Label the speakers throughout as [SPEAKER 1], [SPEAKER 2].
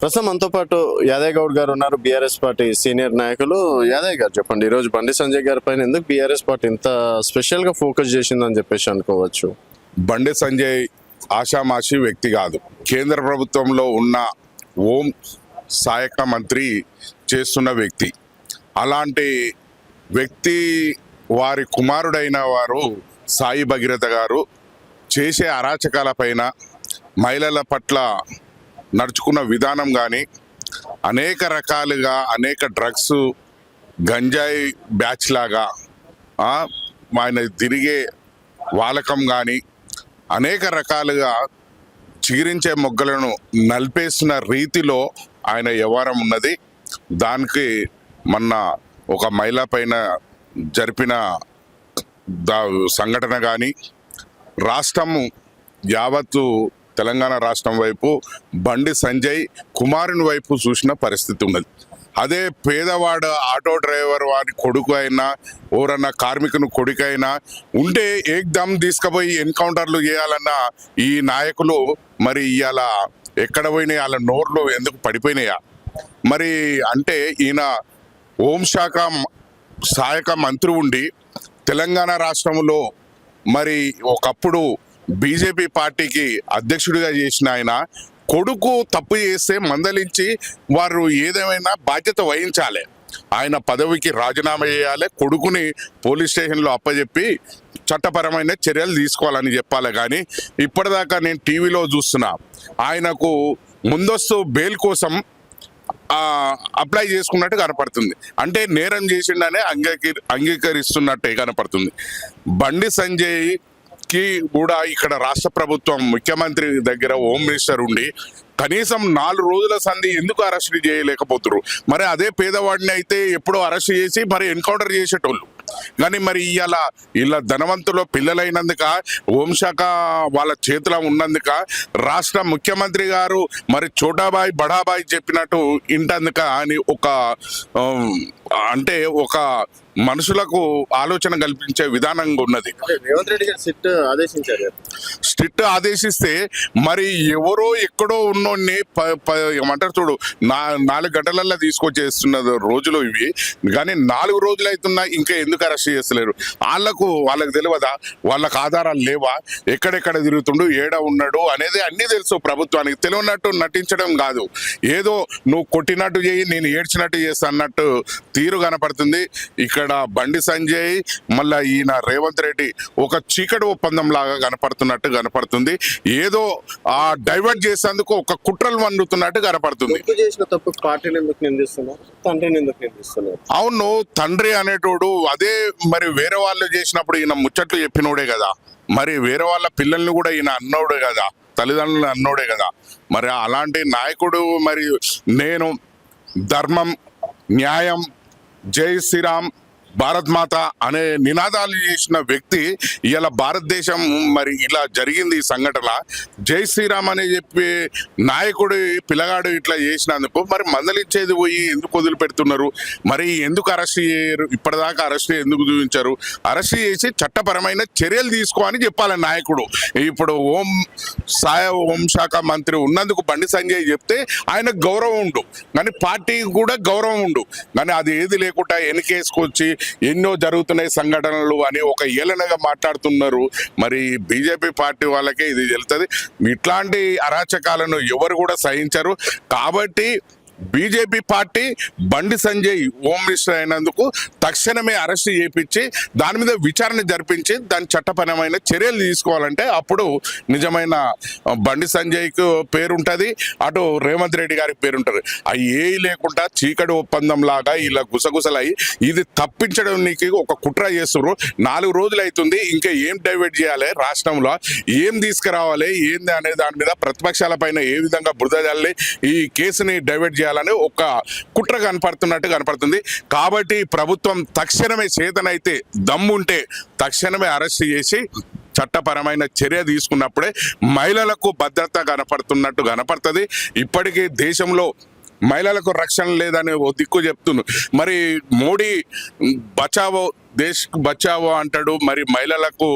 [SPEAKER 1] ప్రస్తుతం మనతో పాటు యాదయ్య గౌడ్ గారు ఉన్నారు, బీఆర్ఎస్ పార్టీ సీనియర్ నాయకులు. యాదయ్య గారు చెప్పండి, ఈ రోజు బండి సంజయ్ గారి పైన ఎందుకు బీఆర్ఎస్ పార్టీ ఇంత స్పెషల్ గా ఫోకస్ చేసిందని చెప్పేసి అనుకోవచ్చు?
[SPEAKER 2] బండి సంజయ్ ఆషామాషి వ్యక్తి కాదు. కేంద్ర ప్రభుత్వంలో ఉన్న హోం సహాయక మంత్రి చేస్తున్న వ్యక్తి. అలాంటి వ్యక్తి వారి కుమారుడైన వారు సాయి భగీరథ గారు చేసే అరాచకాల పైన, మహిళల పట్ల నడుచుకున్న విధానం కానీ, అనేక రకాలుగా అనేక డ్రగ్స్, గంజాయి బ్యాచ్ లాగా ఆయన తిరిగే వాలకం కానీ, అనేక రకాలుగా చిగిరించే మొగ్గలను నలిపేసిన రీతిలో ఆయన వ్యవహారం ఉన్నది. దానికి మొన్న ఒక మహిళ పైన జరిపిన సంఘటన కానీ, రాష్ట్రము యావత్తు తెలంగాణ రాష్ట్రం వైపు బండి సంజయ్ కుమారుని వైపు చూసిన పరిస్థితి ఉన్నది. అదే పేదవాడు ఆటో డ్రైవర్ వారి కొడుకు అయినా, ఎవరన్నా కార్మికుని కొడుకైనా ఉంటే ఏకదమ్ తీసుకుపోయి ఎన్కౌంటర్లు చేయాలన్న ఈ నాయకులు మరి ఇవాళ ఎక్కడ పోయినాయి? వాళ్ళ నోర్లు ఎందుకు పడిపోయినాయా? మరి అంటే ఈయన హోంశాఖ సహాయక మంత్రి ఉండి తెలంగాణ రాష్ట్రంలో మరి ఒకప్పుడు బీజేపీ పార్టీకి అధ్యక్షుడిగా చేసిన ఆయన కొడుకు తప్పు చేస్తే మందలించి వారు ఏదేమైనా బాధ్యత వహించాలి. ఆయన పదవికి రాజీనామా చేయాలి, కొడుకుని పోలీస్ స్టేషన్లో అప్పచెప్పి చట్టపరమైన చర్యలు తీసుకోవాలని చెప్పాలి. కానీ ఇప్పటిదాకా నేను టీవీలో చూస్తున్నా ఆయనకు ముందస్తు బెయిల్ కోసం అప్లై చేసుకున్నట్టు కనపడుతుంది. అంటే నేరం చేసిండనే అంగీకరిస్తున్నట్టే కనపడుతుంది. బండి సంజయ్ కి కూడా ఇక్కడ రాష్ట్ర ప్రభుత్వం, ముఖ్యమంత్రి దగ్గర హోమ్ మినిస్టర్ ఉండి కనీసం 4 రోజుల సంధి ఎందుకు అరెస్ట్ చేయలేకపోతున్నారు? మరి అదే పేదవాడిని అయితే ఎప్పుడో అరెస్ట్ చేసి మరి ఎన్కౌంటర్ చేసేటోళ్ళు. కానీ మరి ఇలా ధనవంతులు పిల్లలైనందుక, హోంశాఖ వాళ్ళ చేతిలో ఉన్నందుక, రాష్ట్ర ముఖ్యమంత్రి గారు మరి చోటాబాయ్ బడాబాయ్ చెప్పినట్టు ఇంటందుక అని అంటే ఒక మనుషులకు ఆలోచన కల్పించే విధానంగా ఉన్నది.
[SPEAKER 1] రేవంత్ రెడ్డి గారు
[SPEAKER 2] స్ట్రిక్ట్ ఆదేశిస్తే మరి ఎవరో ఎక్కడో ఉన్నోడిని ఏమంటారు చూడు, 4 గంటలల్లో తీసుకొచ్చేస్తున్న రోజులు ఇవి. కానీ 4 రోజులు అవుతున్నా ఇంకా ఎందుకు అరెస్ట్ చేస్తలేరు? వాళ్ళకు తెలియదా? వాళ్ళకు ఆధారాలు లేవా? ఎక్కడెక్కడ తిరుగుతుండు, ఏడ ఉన్నాడు అనేది అన్నీ తెలుసు ప్రభుత్వానికి. తెలియనట్టు నటించడం కాదు, ఏదో నువ్వు కొట్టినట్టు చేయి, నేను ఏడ్చినట్టు చేస్తా అన్నట్టు తీరు కనపడుతుంది. ఇక్కడ బండి సంజయ్ మళ్ళా ఈయన రేవంత్ రెడ్డి ఒక చీకటి ఒప్పందం లాగా కనపడుతుంది. ఏదో డైవర్ట్ చేసేందుకు ఒక కుట్రలు వండుతున్నట్టు కనపడుతుంది. అవును, తండ్రి అనేటోడు అదే మరి వేరే వాళ్ళు చేసినప్పుడు ఈయన ముచ్చట్లు చెప్పినోడే కదా. మరి వేరే వాళ్ళ పిల్లల్ని కూడా ఈయన అన్నోడే కదా, తల్లిదండ్రులు అన్నోడే కదా. మరి అలాంటి నాయకుడు మరి నేను ధర్మం, న్యాయం, జై శ్రీరామ్, భారత్ మాత అనే నినాదాలు చేసిన వ్యక్తి ఇలా భారతదేశం మరి ఇలా జరిగింది ఈ సంఘటన. జై శ్రీరామ్ అని చెప్పి నాయకుడు పిల్లగాడు ఇట్లా చేసినందుకు మరి మందలిచ్చేది పోయి ఎందుకు వదిలిపెడుతున్నారు? మరి ఎందుకు అరెస్ట్ చేయరు? ఇప్పటిదాకా అరెస్ట్ ఎందుకు చూపించారు? అరెస్ట్ చేసి చట్టపరమైన చర్యలు తీసుకోవాలని చెప్పాలి నాయకుడు. ఇప్పుడు హోంశాఖ మంత్రి ఉన్నందుకు బండి సంజయ్ చెప్తే ఆయనకు గౌరవం ఉండు, కానీ పార్టీకి కూడా గౌరవం ఉండు. కానీ అది ఏది లేకుండా వెనకేసుకొచ్చి ఎన్నో జరుగుతున్నాయి సంఘటనలు అని ఒక ఏలనగా మాట్లాడుతున్నారు. మరి బీజేపీ పార్టీ వాళ్ళకే ఇది తెలుస్తుంది. ఇట్లాంటి అరాచకాలను ఎవరు కూడా సహించరు. కాబట్టి BJP party Bandi Sanjay home minister అయినందుకు తక్షణమే అరెస్ట్ చేయించి దాని మీద విచారణ జరిపించి దాని చట్టపరమైన చర్యలు తీసుకోవాలంటే అప్పుడు నిజమైన బండి సంజయ్కు పేరుంటుంది, అటు రేవంత్ రెడ్డి గారికి పేరుంటుంది. అవి ఏ లేకుండా చీకటి ఒప్పందం లాగా ఇలా గుసగుసలై ఇది తప్పించడం నీకు ఒక కుట్ర చేస్తున్నారు. 4 రోజులు అవుతుంది, ఇంకా ఏం డైవర్ట్ చేయాలి, రాష్ట్రంలో ఏం తీసుకురావాలి ఏంది అనే దాని మీద ప్రతిపక్షాల పైన ఏ విధంగా బురద జల్లి ఈ కేసుని డైవర్ట్ చేయాలని ఒక కుట్ర కనపడుతుంది. కాబట్టి ప్రభుత్వం తక్షణమే చేతనైతే దమ్ముంటే తక్షణమే అరెస్ట్ చేసి చట్టపరమైన చర్య తీసుకున్నప్పుడే మహిళలకు భద్రత కనపడుతుంది. ఇప్పటికీ దేశంలో మహిళలకు రక్షణ లేదని ఓ దిక్కు చెప్తున్నారు. మరి మోడీ బచావో దేశ్ బచావో అంటాడు, మరి మహిళలకు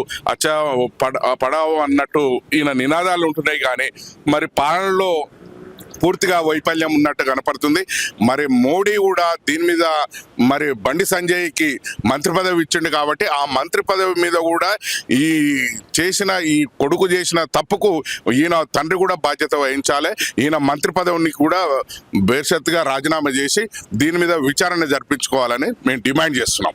[SPEAKER 2] పడావో అన్నట్టు ఈయన నినాదాలు ఉంటున్నాయి. కానీ మరి పాలనలో పూర్తిగా వైఫల్యం ఉన్నట్టు కనపడుతుంది. మరి మోడీ కూడా దీని మీద మరి బండి సంజయ్కి మంత్రి పదవి ఇచ్చిండు కాబట్టి ఆ మంత్రి పదవి మీద కూడా ఈ కొడుకు చేసిన తప్పుకు ఈయన తండ్రి కూడా బాధ్యత వహించాలి. ఈయన మంత్రి పదవిని కూడా బేషరతుగా రాజీనామా చేసి దీని మీద విచారణ జరిపించుకోవాలని మేము డిమాండ్ చేస్తున్నాం.